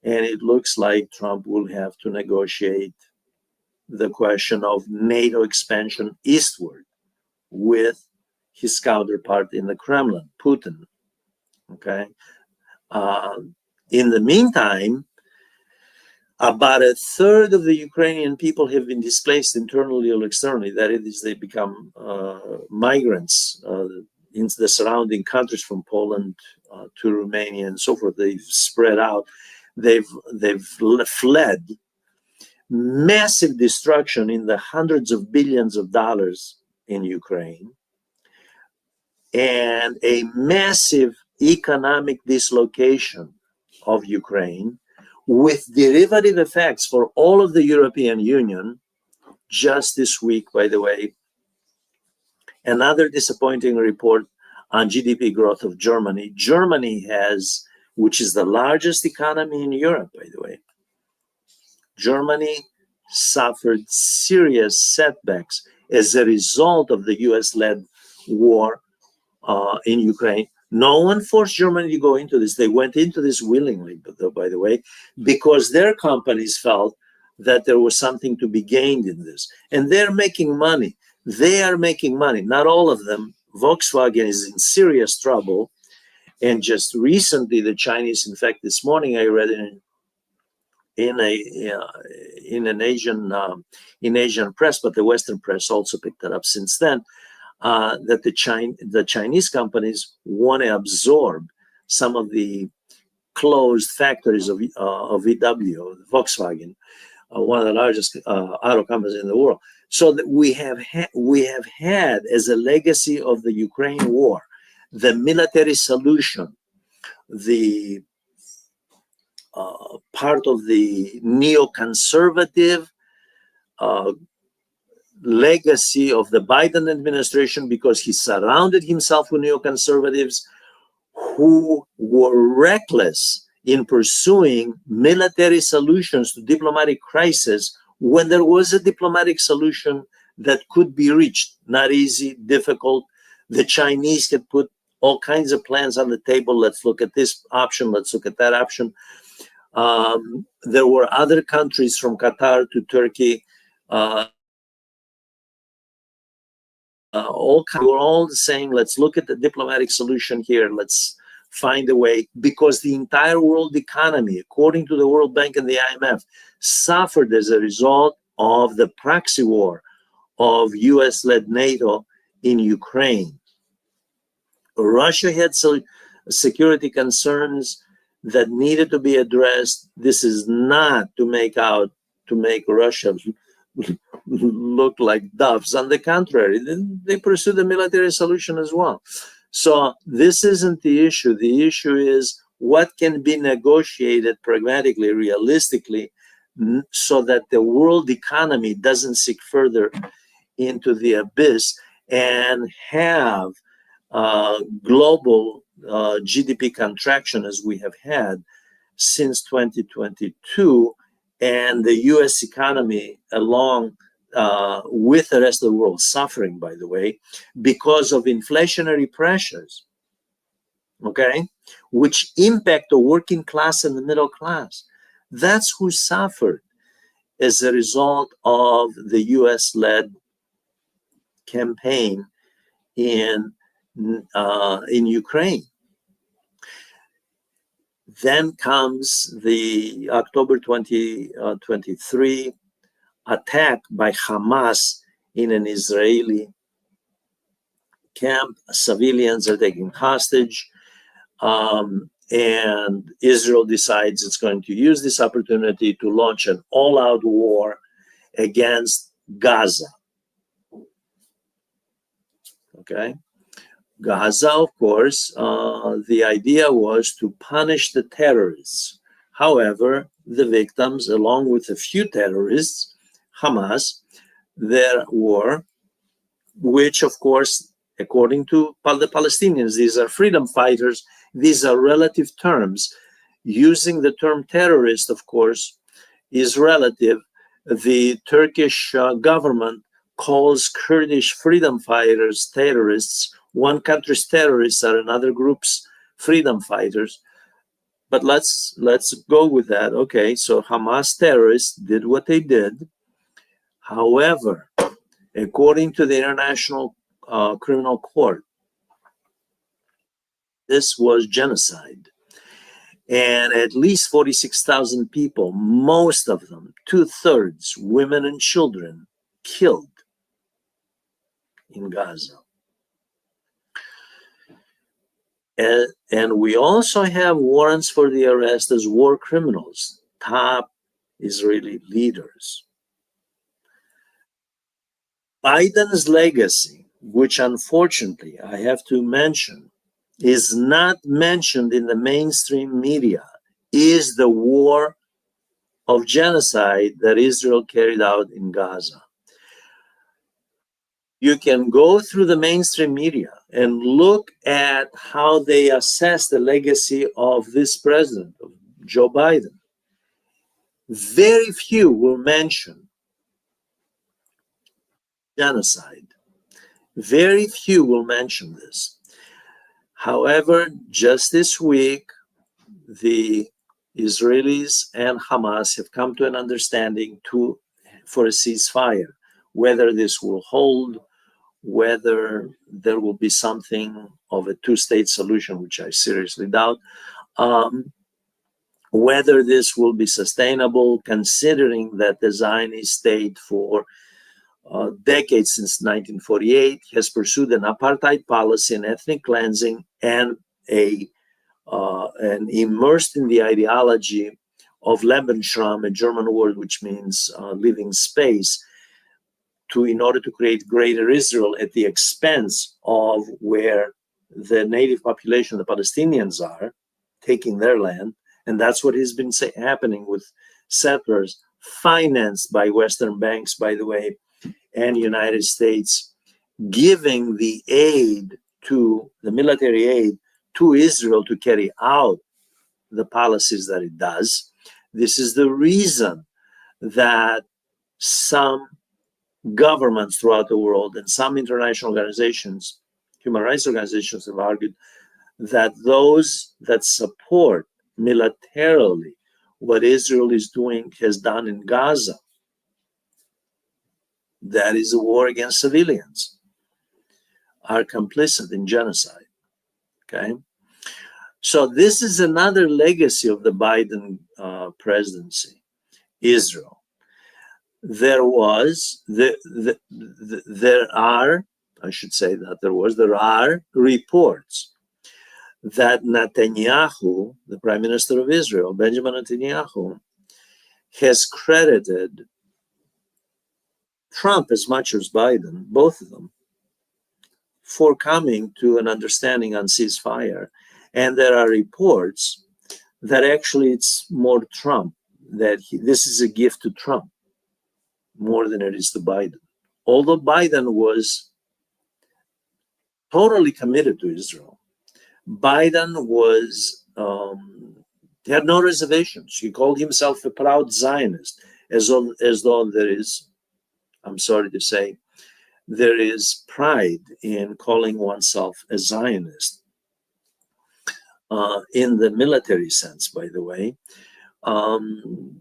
And it looks like Trump will have to negotiate the question of NATO expansion eastward with his counterpart in the Kremlin, Putin. Okay. In the meantime, about a third of the Ukrainian people have been displaced internally or externally. That is, they become migrants into the surrounding countries from Poland to Romania and so forth. They've spread out. They've fled. Massive destruction in the hundreds of billions of dollars in Ukraine, and a massive economic dislocation of Ukraine, with derivative effects for all of the European Union. Just this week, by the way, another disappointing report on GDP growth of Germany. Germany has, which is the largest economy in Europe, by the way, Germany suffered serious setbacks as a result of the US-led war in Ukraine. No one forced Germany to go into this. They went into this willingly, by the way, because their companies felt that there was something to be gained in this. And they're making money. They are making money. Not all of them. Volkswagen is in serious trouble. And just recently, the Chinese, in fact, this morning I read in Asian press, but the Western press also picked it up since then, that the Chinese companies want to absorb some of the closed factories of VW, Volkswagen, one of the largest auto companies in the world. So that we have had as a legacy of the Ukraine war, the military solution, the part of the neoconservative legacy of the Biden administration, because he surrounded himself with neoconservatives who were reckless in pursuing military solutions to diplomatic crisis when there was a diplomatic solution that could be reached. Not easy, difficult. The Chinese had put all kinds of plans on the table. Let's look at this option. Let's look at that option. There were other countries from Qatar to Turkey, we're all saying, let's look at the diplomatic solution here. Let's find a way, because the entire world economy, according to the World Bank and the IMF, suffered as a result of the proxy war of US-led NATO in Ukraine. Russia had security concerns that needed to be addressed. This is not to make Russia look like doves. On the contrary, they pursued a military solution as well. So this isn't the issue. The issue is what can be negotiated pragmatically, realistically, so that the world economy doesn't sink further into the abyss and have global GDP contraction as we have had since 2022, and the US economy along with the rest of the world suffering, by the way, because of inflationary pressures, okay, which impact the working class and the middle class. That's who suffered as a result of the US-led campaign in Ukraine. Then comes the October 2023 attack by Hamas in an Israeli camp. Civilians are taken hostage, and Israel decides it's going to use this opportunity to launch an all-out war against Gaza. Okay. Gaza, of course, the idea was to punish the terrorists. However, the victims, along with a few terrorists, Hamas, there were, which, of course, according to the Palestinians, these are freedom fighters. These are relative terms. Using the term terrorist, of course, is relative. The Turkish government calls Kurdish freedom fighters terrorists. One country's terrorists are another group's freedom fighters. But let's go with that. Okay, so Hamas terrorists did what they did. However, according to the International Criminal Court, this was genocide. And at least 46,000 people, most of them, 2/3 women and children, killed in Gaza. And we also have warrants for the arrest as war criminals, top Israeli leaders. Biden's legacy, which unfortunately I have to mention, is not mentioned in the mainstream media, is the war of genocide that Israel carried out in Gaza. You can go through the mainstream media and look at how they assess the legacy of this president, of Joe Biden. Very few will mention genocide. Very few will mention this. However, just this week, the Israelis and Hamas have come to an understanding for a ceasefire. Whether this will hold, whether there will be something of a two-state solution, which I seriously doubt, whether this will be sustainable, considering that the Zionist state for decades, since 1948, has pursued an apartheid policy and ethnic cleansing and immersed in the ideology of Lebensraum, a German word which means living space, in order to create greater Israel at the expense of where the native population, the Palestinians, are taking their land. And that's what has been happening with settlers, financed by Western banks, by the way, and United States, giving the military aid to Israel to carry out the policies that it does. This is the reason that some governments throughout the world and some international organizations human rights organizations have argued that those that support militarily what Israel is doing, has done in Gaza, that is a war against civilians, are complicit in genocide. Okay? So this is another legacy of the Biden presidency, Israel. There are reports that Netanyahu, the prime minister of Israel, Benjamin Netanyahu, has credited Trump as much as Biden, both of them, for coming to an understanding on ceasefire. And there are reports that actually it's more Trump, that this is a gift to Trump more than it is to Biden. Although Biden was totally committed to Israel, Biden was he had no reservations. He called himself a proud Zionist, as though there is, I'm sorry to say, there is pride in calling oneself a Zionist, in the military sense, by the way. And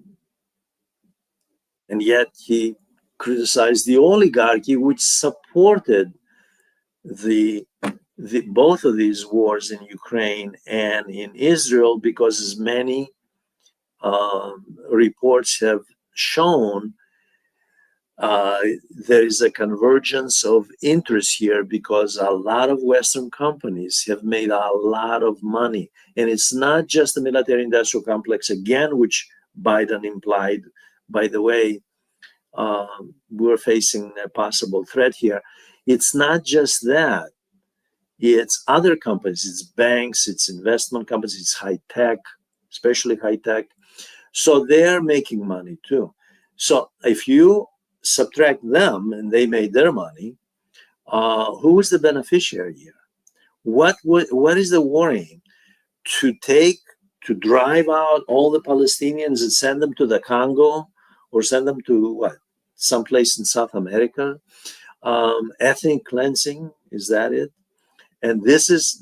yet he criticized the oligarchy, which supported both of these wars in Ukraine and in Israel, because as many reports have shown, there is a convergence of interest here, because a lot of Western companies have made a lot of money. And it's not just the military industrial complex, again, which Biden implied, by the way, we're facing a possible threat here. It's not just that. It's other companies, it's banks, it's investment companies, it's high tech, especially high tech. So they're making money too. So if you subtract them and they made their money, who is the beneficiary here? What is the war aim? To drive out all the Palestinians and send them to the Congo, or send them to what? Someplace in South America? Ethnic cleansing, is that it? And this is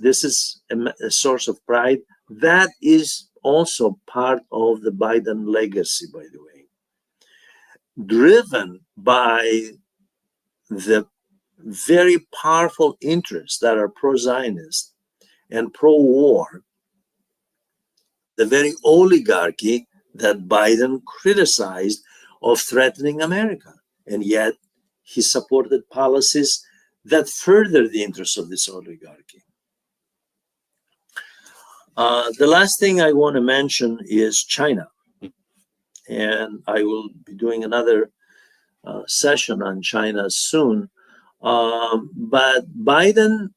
a source of pride. That is also part of the Biden legacy, by the way. Driven by the very powerful interests that are pro-Zionist and pro-war, the very oligarchy that Biden criticized of threatening America. And yet he supported policies that further the interests of this oligarchy. The last thing I want to mention is China. And I will be doing another session on China soon. But Biden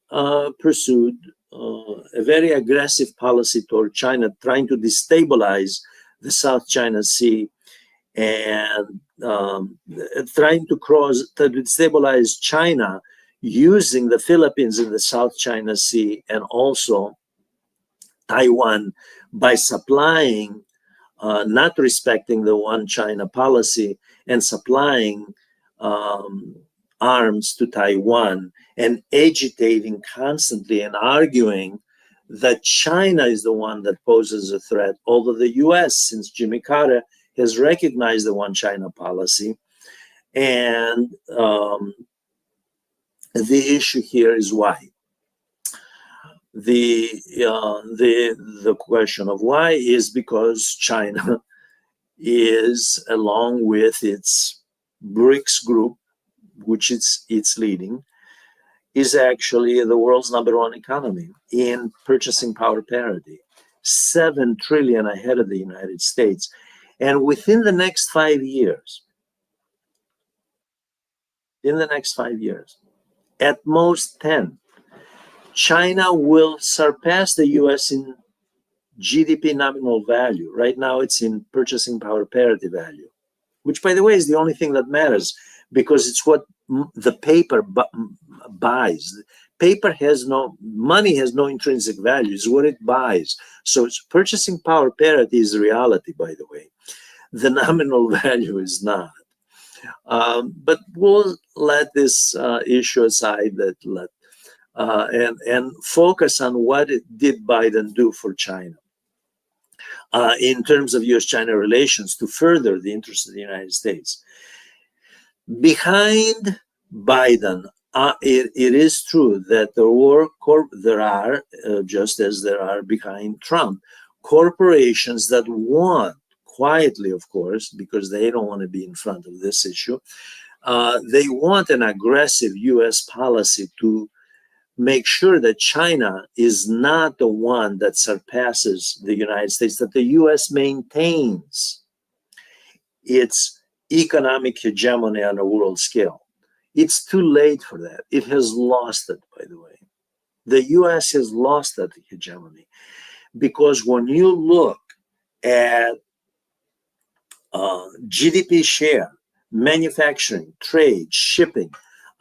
pursued a very aggressive policy toward China, trying to destabilize the South China Sea and trying to destabilize China, using the Philippines in the South China Sea and also Taiwan by supplying, not respecting the one China policy, and supplying arms to Taiwan, and agitating constantly and arguing that China is the one that poses a threat, although the US, since Jimmy Carter, has recognized the one China policy. And the issue here is why. The question of why is because China is, along with its BRICS group, which it's leading, is actually the world's #1 economy in purchasing power parity, 7 trillion ahead of the United States. And within the next 5 years, at most 10, China will surpass the US in GDP nominal value. Right now, it's in purchasing power parity value, which, by the way, is the only thing that matters, because it's what the paper buys. Money has no intrinsic value, it's what it buys. So it's purchasing power parity is reality, by the way. The nominal value is not. But we'll let this issue aside, and focus on what did Biden do for China in terms of U.S.-China relations to further the interests of the United States. Behind Biden, it is true that there are, just as there are behind Trump, corporations that want, quietly, of course, because they don't want to be in front of this issue, they want an aggressive U.S. policy to make sure that China is not the one that surpasses the United States, that the U.S. maintains its economic hegemony on a world scale. It's too late for that. It has lost it, by the way. The U.S. has lost that hegemony because when you look at GDP share, manufacturing, trade, shipping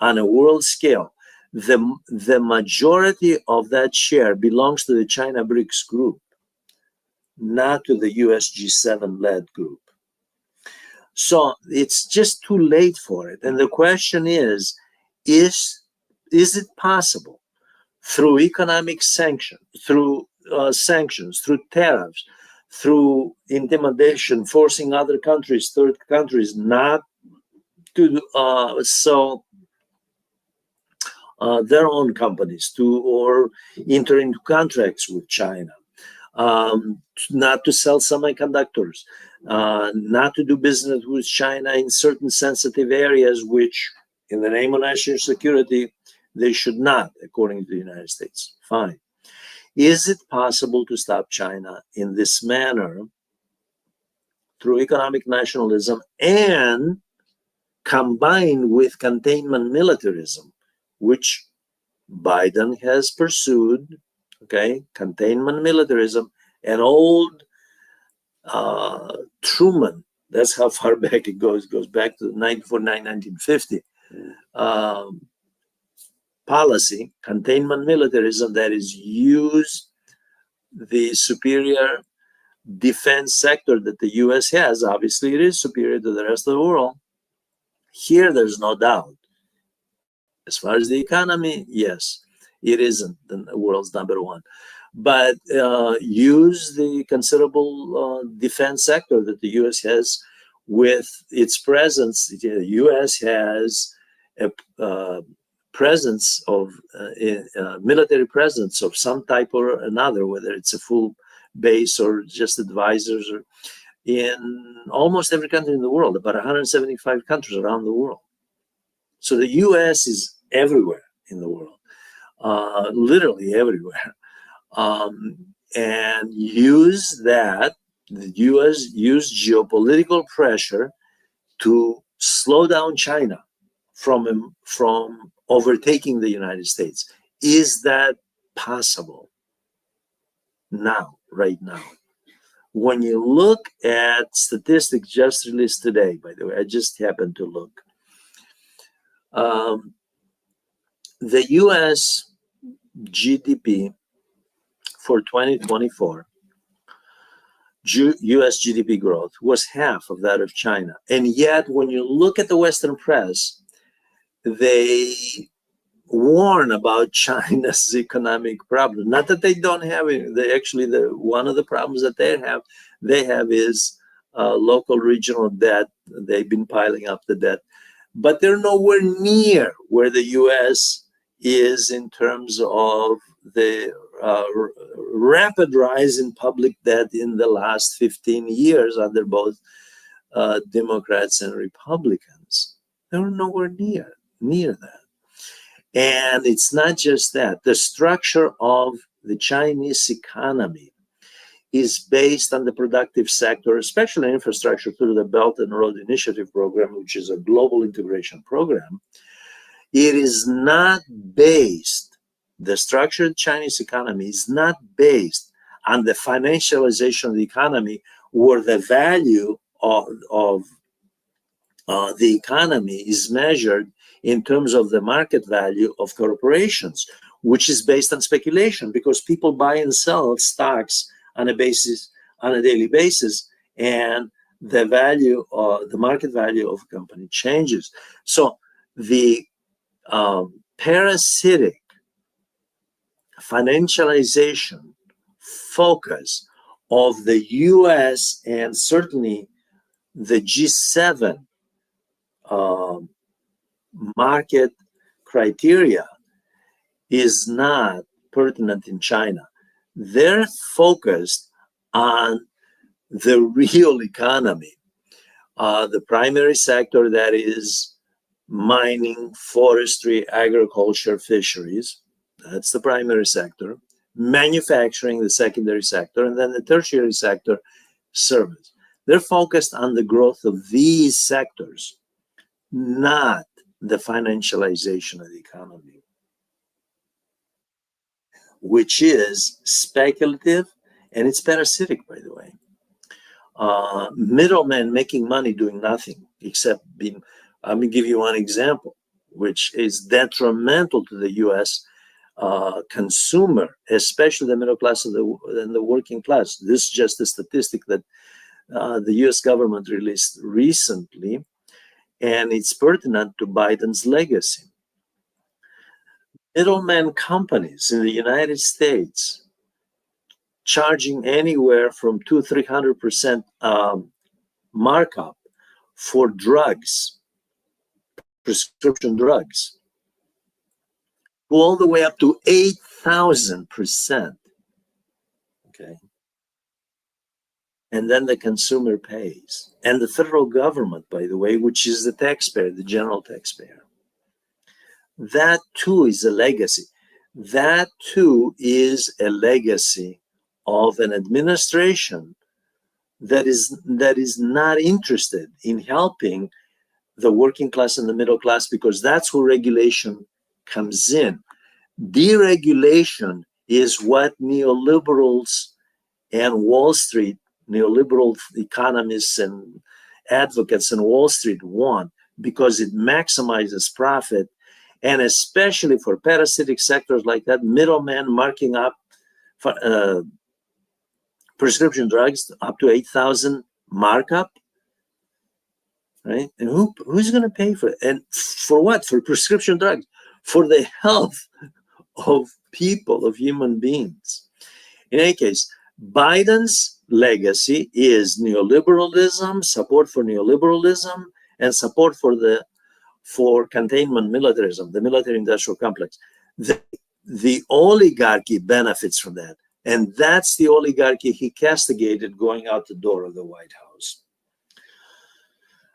on a world scale, the majority of that share belongs to the China BRICS group, not to the US G7-led group. So it's just too late for it. And the question is it possible through economic sanctions, through tariffs, through intimidation, forcing other countries, third countries, not to sell their own companies or enter into contracts with China, not to sell semiconductors, not to do business with China in certain sensitive areas, which in the name of national security, they should not, according to the United States. Fine. Is it possible to stop China in this manner through economic nationalism and combined with containment militarism, which Biden has pursued, okay, containment militarism, and old Truman, that's how far back it goes back to 1950, policy, containment militarism that is used the superior defense sector that the U.S. has. Obviously, it is superior to the rest of the world. Here, there's no doubt. As far as the economy, yes, it isn't the world's number one. But use the considerable defense sector that the U.S. has with its presence. The U.S. has a presence of military presence of some type or another, whether it's a full base or just advisors, or in almost every country in the world, about 175 countries around the world. So the U.S. is everywhere in the world, literally everywhere, and use that. The U.S. use geopolitical pressure to slow down China from overtaking the United States. Is that possible now, right now? When you look at statistics just released today, by the way, I just happened to look. The U.S. GDP for 2024, U.S. GDP growth was half of that of China. And yet, when you look at the Western press, they warn about China's economic problems. Not that they don't have it. They actually, one of the problems that they have is local regional debt. They've been piling up the debt. But they're nowhere near where the U.S. is in terms of the rapid rise in public debt in the last 15 years under both Democrats and Republicans. They're nowhere near that. And it's not just that. The structure of the Chinese economy is based on the productive sector, especially infrastructure through the Belt and Road Initiative program, which is a global integration program. It is not based, the structured Chinese economy is not based on the financialization of the economy, where the value of the economy is measured in terms of the market value of corporations, which is based on speculation, because people buy and sell stocks on a daily basis, and the value, the market value of a company changes. So the parasitic financialization focus of the US and certainly the G7 market criteria is not pertinent in China. They're focused on the real economy, the primary sector, that is mining, forestry, agriculture, fisheries. That's the primary sector. Manufacturing, the secondary sector, and then the tertiary sector, service. They're focused on the growth of these sectors, not the financialization of the economy, which is speculative and it's parasitic, by the way. Middlemen making money doing nothing except being, let me give you one example, which is detrimental to the US consumer, especially the middle class and the working class. This is just a statistic that the US government released recently, and it's pertinent to Biden's legacy. Middleman companies in the United States charging anywhere from 200–300% markup for drugs, prescription drugs, all the way up to 8,000%. Okay. And then the consumer pays. And the federal government, by the way, which is the taxpayer, the general taxpayer. That too is a legacy. That too is a legacy of an administration that is not interested in helping the working class and the middle class, because that's where regulation comes in. Deregulation is what neoliberals and Wall Street, neoliberal economists and advocates in Wall Street want, because it maximizes profit, and especially for parasitic sectors like that, middlemen marking up for, prescription drugs up to 8,000 markup, right? And who's going to pay for it? And for what? For prescription drugs, for the health of people, of human beings. In any case, Biden's legacy is neoliberalism, support for neoliberalism, and support for containment militarism, the military-industrial complex. The oligarchy benefits from that. And that's the oligarchy he castigated going out the door of the White House.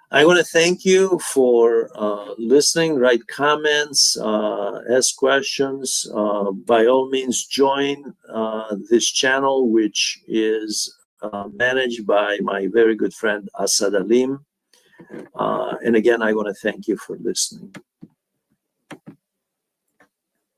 I want to thank you for listening, write comments, ask questions. By all means, join this channel, which is managed by my very good friend, Asad Alim. And again, I want to thank you for listening.